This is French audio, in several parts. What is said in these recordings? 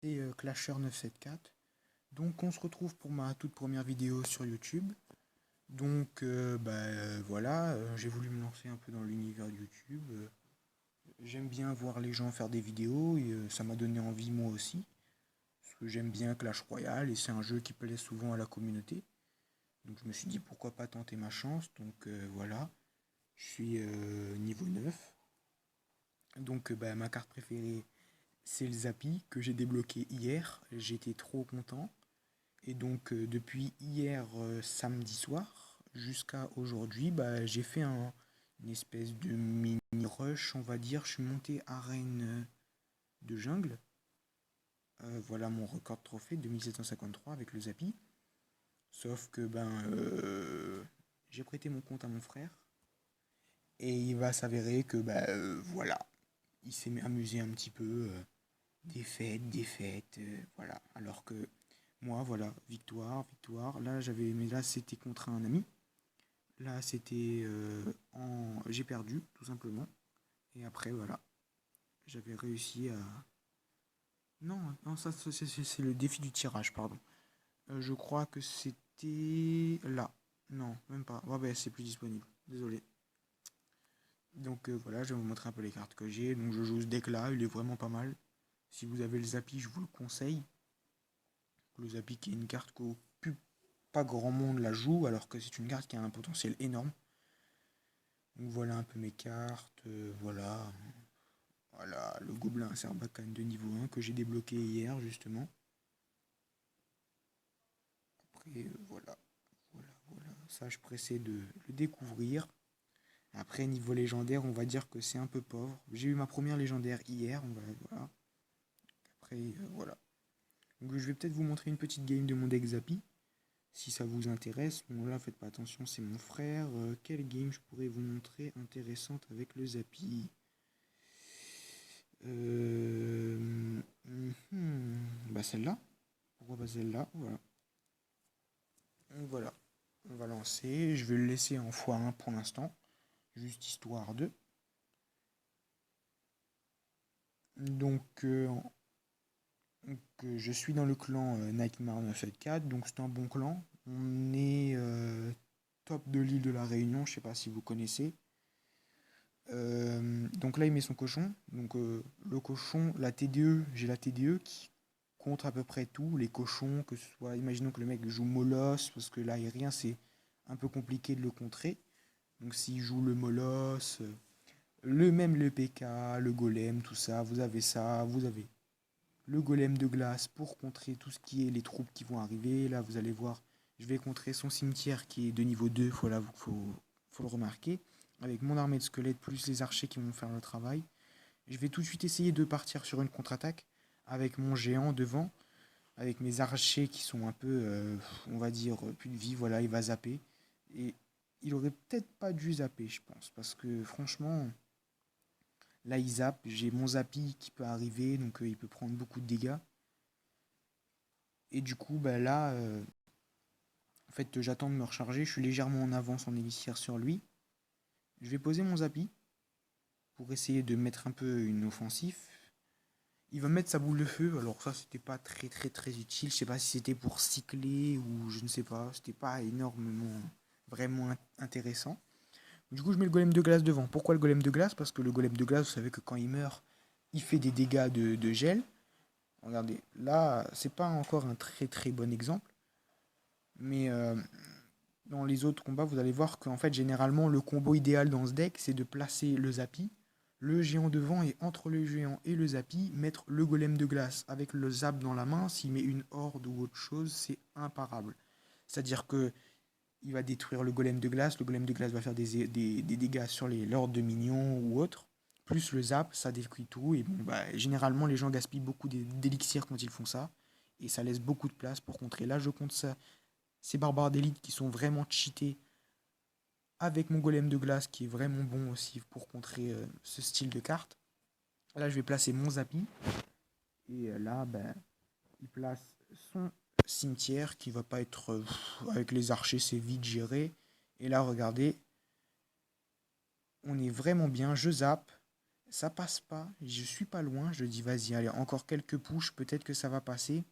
C'est Clasher 974. Donc on se retrouve pour ma toute première vidéo sur YouTube. Donc voilà, j'ai voulu me lancer un peu dans l'univers de YouTube. J'aime bien voir les gens faire des vidéos et ça m'a donné envie moi aussi. Parce que j'aime bien Clash Royale et c'est un jeu qui plaît souvent à la communauté. Donc je me suis dit pourquoi pas tenter ma chance. Donc voilà, je suis niveau 9. Donc ma carte préférée c'est le Zappy que j'ai débloqué hier. J'étais trop content. Et donc depuis hier samedi soir jusqu'à aujourd'hui, j'ai fait une espèce de mini rush, on va dire. Je suis monté arène de jungle. Voilà mon record de trophée 2753 avec le Zappy. Sauf que j'ai prêté mon compte à mon frère et il va s'avérer que voilà, il s'est amusé un petit peu. Défaite, voilà. Alors que moi, voilà, victoire, victoire. Là, mais là, c'était contre un ami. Là, c'était j'ai perdu, tout simplement. Et après, voilà, j'avais réussi à. Non, non, ça, c'est le défi du tirage, pardon. Je crois que c'était là. Non, même pas. Ouais, c'est plus disponible. Désolé. Donc voilà, je vais vous montrer un peu les cartes que j'ai. Donc je joue ce deck là, il est vraiment pas mal. Si vous avez le Zappy, je vous le conseille. Le Zappy qui est une carte que pas grand monde la joue, alors que c'est une carte qui a un potentiel énorme. Donc voilà un peu mes cartes, voilà. Voilà, le gobelin Sarbacane de niveau 1 que j'ai débloqué hier justement. Après voilà. Ça je pressais de le découvrir. Après niveau légendaire, on va dire que c'est un peu pauvre. J'ai eu ma première légendaire hier, voilà. Après voilà. Donc je vais peut-être vous montrer une petite game de mon deck Zappy. Si ça vous intéresse, bon là faites pas attention, c'est mon frère. Quelle game je pourrais vous montrer intéressante avec le Zappy? Celle-là. Pourquoi pas celle-là? Voilà. Donc voilà. On va lancer. Je vais le laisser en x1 pour l'instant. Juste histoire de. Donc, je suis dans le clan Nightmare 974. Donc c'est un bon clan. On est top de l'île de la Réunion. Je sais pas si vous connaissez. Donc là, il met son cochon. Donc le cochon, la TDE, j'ai la TDE qui contre à peu près tout. Les cochons, que ce soit, imaginons que le mec joue Molosse, parce que là, il n'y a rien, c'est un peu compliqué de le contrer. Donc s'il joue le Molosse, le PK, le golem, tout ça, vous avez le golem de glace pour contrer tout ce qui est les troupes qui vont arriver. Là, vous allez voir, je vais contrer son cimetière qui est de niveau 2, faut le remarquer, avec mon armée de squelettes plus les archers qui vont faire le travail. Je vais tout de suite essayer de partir sur une contre-attaque avec mon géant devant, avec mes archers qui sont un peu, on va dire, plus de vie. Voilà, il va zapper. Et il aurait peut-être pas dû zapper, je pense, parce que franchement, là il zappe. J'ai mon Zappy qui peut arriver, donc il peut prendre beaucoup de dégâts. Et du coup, là, en fait, j'attends de me recharger. Je suis légèrement en avance en élixir sur lui. Je vais poser mon Zappy pour essayer de mettre un peu une offensive. Il va mettre sa boule de feu. Alors ça, c'était pas très très très utile. Je sais pas si c'était pour cycler ou je ne sais pas. C'était pas énormément vraiment intéressant. Du coup, je mets le golem de glace devant. Pourquoi le golem de glace? Parce que le golem de glace, vous savez que quand il meurt, il fait des dégâts de gel. Regardez, là, c'est pas encore un très très bon exemple. Mais dans les autres combats, vous allez voir qu'en fait, généralement, le combo idéal dans ce deck, c'est de placer le Zappy, le géant devant, et entre le géant et le Zappy, mettre le golem de glace avec le zap dans la main. S'il met une horde ou autre chose, c'est imparable. C'est-à-dire que il va détruire le golem de glace va faire des dégâts sur les lords de minions ou autres. Plus le zap, ça détruit tout. Et bon, généralement, les gens gaspillent beaucoup d'élixir quand ils font ça. Et ça laisse beaucoup de place pour contrer. Là, je compte ça, ces barbares d'élite qui sont vraiment cheatés avec mon golem de glace qui est vraiment bon aussi pour contrer ce style de carte. Là, je vais placer mon Zappy. Et là, il place son cimetière qui va pas être avec les archers, c'est vite géré. Et là, regardez, on est vraiment bien. Je zappe. Ça passe pas, je suis pas loin, je dis vas-y, allez, encore quelques pushes, peut-être que ça va passer.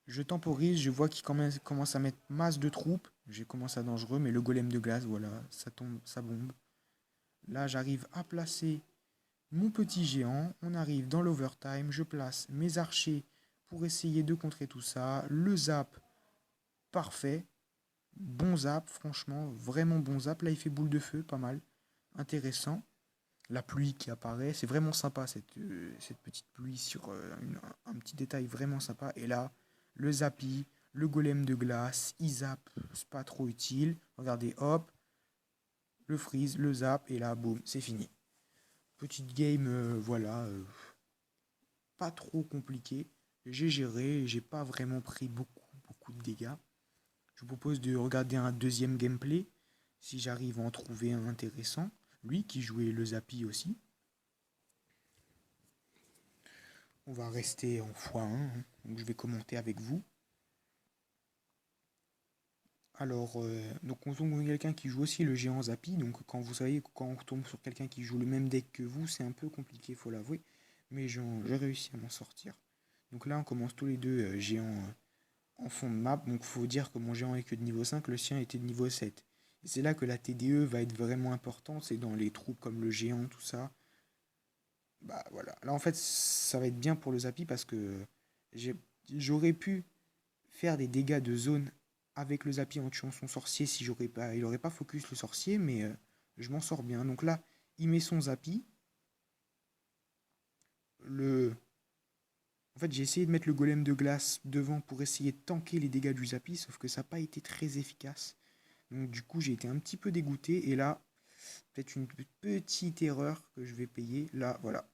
Je temporise, je vois qu'il commence à mettre masse de troupes. J'ai commencé à dangereux, mais le golem de glace, voilà, ça tombe, ça bombe. Là, j'arrive à placer mon petit géant. On arrive dans l'overtime. Je place mes archers pour essayer de contrer tout ça. Le zap, parfait. Bon zap, franchement, vraiment bon zap. Là, il fait boule de feu, pas mal. Intéressant. La pluie qui apparaît, c'est vraiment sympa cette petite pluie sur un petit détail vraiment sympa. Et là, le zappy, le golem de glace, il zappe, c'est pas trop utile. Regardez, hop, le freeze, le zap, et là, boum, c'est fini. Petite game, voilà, pas trop compliqué. J'ai géré, j'ai pas vraiment pris beaucoup de dégâts. Je vous propose de regarder un deuxième gameplay, si j'arrive à en trouver un intéressant. Lui qui jouait le zappy aussi. On va rester en x1, hein, donc je vais commenter avec vous. Alors, donc on tombe sur quelqu'un qui joue aussi le géant Zappy, donc quand vous savez, quand on tombe sur quelqu'un qui joue le même deck que vous, c'est un peu compliqué, faut l'avouer, mais j'ai réussi à m'en sortir. Donc là, on commence tous les deux géants en fond de map, donc faut dire que mon géant est que de niveau 5, le sien était de niveau 7. Et c'est là que la TDE va être vraiment importante, c'est dans les troupes comme le géant, tout ça. Bah voilà, là en fait, ça va être bien pour le Zappy parce que j'aurais pu faire des dégâts de zone avec le Zappy en tuant son sorcier si il aurait pas focus le sorcier, mais je m'en sors bien. Donc là, il met son Zappy. Le... En fait, j'ai essayé de mettre le golem de glace devant pour essayer de tanker les dégâts du Zappy, sauf que ça n'a pas été très efficace. Donc du coup, j'ai été un petit peu dégoûté. Et là, peut-être une petite erreur que je vais payer. Là, voilà.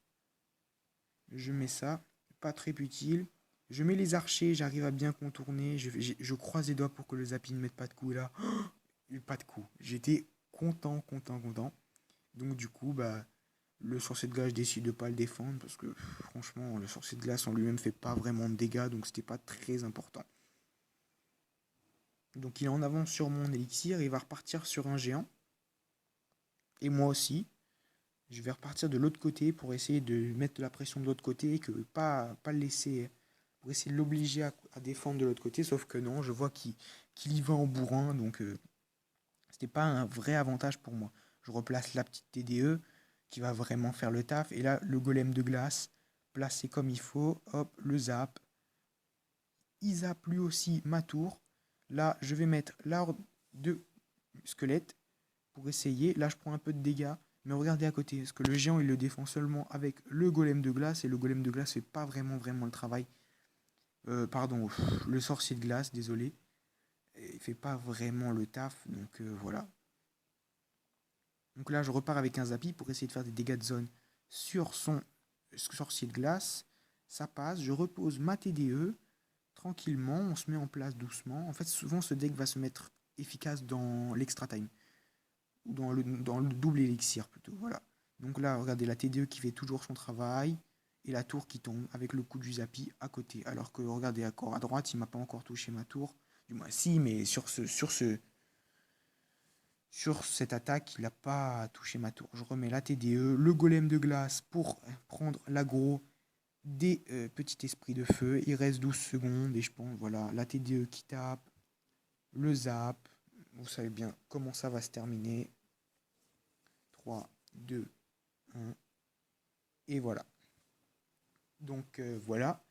Je mets ça. Pas très utile. Je mets les archers, j'arrive à bien contourner. Je croise les doigts pour que le Zappy ne mette pas de coup. Et là, pas de coup. J'étais content. Donc du coup, bah, le sorcier de glace, je décide de pas le défendre parce que franchement, le sorcier de glace en lui-même fait pas vraiment de dégâts, donc c'était pas très important. Donc il est en avance sur mon élixir, il va repartir sur un géant. Et moi aussi, je vais repartir de l'autre côté pour essayer de mettre de la pression de l'autre côté et que pas le laisser, pour essayer de l'obliger à défendre de l'autre côté. Sauf que non, je vois qu'il y va en bourrin, donc c'était pas un vrai avantage pour moi. Je replace la petite TDE qui va vraiment faire le taf. Et là, le golem de glace, placé comme il faut. Hop, le zap. Il zappe lui aussi ma tour. Là, je vais mettre l'ordre de squelette pour essayer. Là, je prends un peu de dégâts. Mais regardez à côté, parce que le géant, il le défend seulement avec le golem de glace. Et le golem de glace fait pas vraiment le travail. Pardon, le sorcier de glace, désolé. Il fait pas vraiment le taf. Donc voilà. Donc là, je repars avec un Zappy pour essayer de faire des dégâts de zone sur son sorcier de glace. Ça passe, je repose ma TDE tranquillement, on se met en place doucement. En fait, souvent, ce deck va se mettre efficace dans l'extra time, ou dans le double élixir plutôt. Voilà. Donc là, regardez la TDE qui fait toujours son travail, et la tour qui tombe avec le coup du Zappy à côté. Alors que, regardez, à droite, il m'a pas encore touché ma tour. Du moins, si, mais sur cette attaque, il n'a pas touché ma tour. Je remets la TDE, le golem de glace pour prendre l'aggro des petits esprits de feu. Il reste 12 secondes et je pense, voilà, la TDE qui tape, le zap. Vous savez bien comment ça va se terminer. 3, 2, 1. Et voilà. Donc voilà.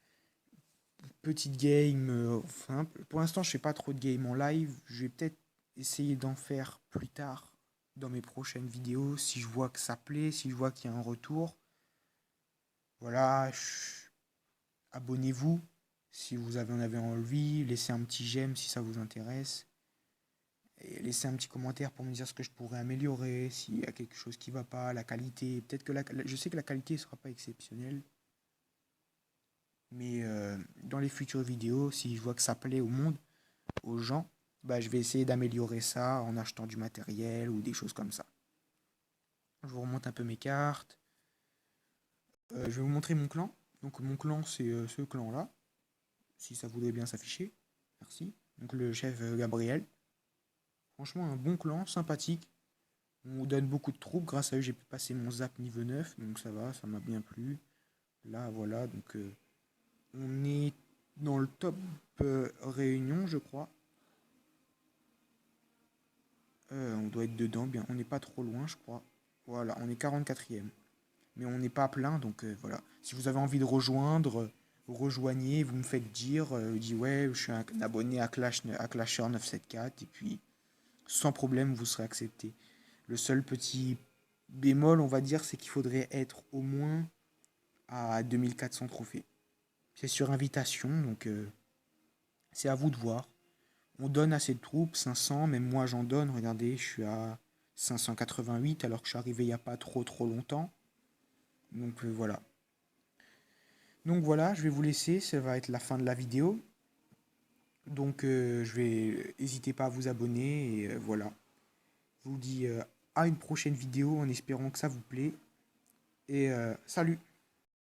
Petite game simple. Pour l'instant, je fais pas trop de game en live. Je vais peut-être essayer d'en faire plus tard dans mes prochaines vidéos si je vois que ça plaît, si je vois qu'il y a un retour. Voilà, abonnez-vous si vous en avez envie, laissez un petit j'aime si ça vous intéresse. Et laissez un petit commentaire pour me dire ce que je pourrais améliorer, s'il y a quelque chose qui va pas, la qualité. Peut-être que je sais que la qualité ne sera pas exceptionnelle. Mais dans les futures vidéos, si je vois que ça plaît au monde, aux gens, bah, je vais essayer d'améliorer ça en achetant du matériel ou des choses comme ça. Je vous remonte un peu mes cartes. Je vais vous montrer mon clan. Donc mon clan, c'est ce clan-là. Si ça voudrait bien s'afficher. Merci. Donc le chef Gabriel. Franchement, un bon clan, sympathique. On donne beaucoup de troupes. Grâce à eux, j'ai pu passer mon zap niveau 9. Donc ça va, ça m'a bien plu. Là, voilà. Donc on est dans le top réunion, je crois. On doit être dedans. Bien, on n'est pas trop loin, je crois. Voilà, on est 44e. Mais on n'est pas plein, donc voilà. Si vous avez envie de rejoindre, vous rejoignez, vous me faites dire, dit ouais, je suis un abonné à Clasher 974, et puis sans problème, vous serez accepté. Le seul petit bémol, on va dire, c'est qu'il faudrait être au moins à 2400 trophées. C'est sur invitation, donc c'est à vous de voir. On donne assez de troupes, 500, même moi j'en donne, regardez, je suis à 588 alors que je suis arrivé il n'y a pas trop longtemps. Donc voilà. Donc voilà, je vais vous laisser, ça va être la fin de la vidéo. Donc n'hésitez pas à vous abonner et voilà. Je vous dis à une prochaine vidéo en espérant que ça vous plaît. Et salut!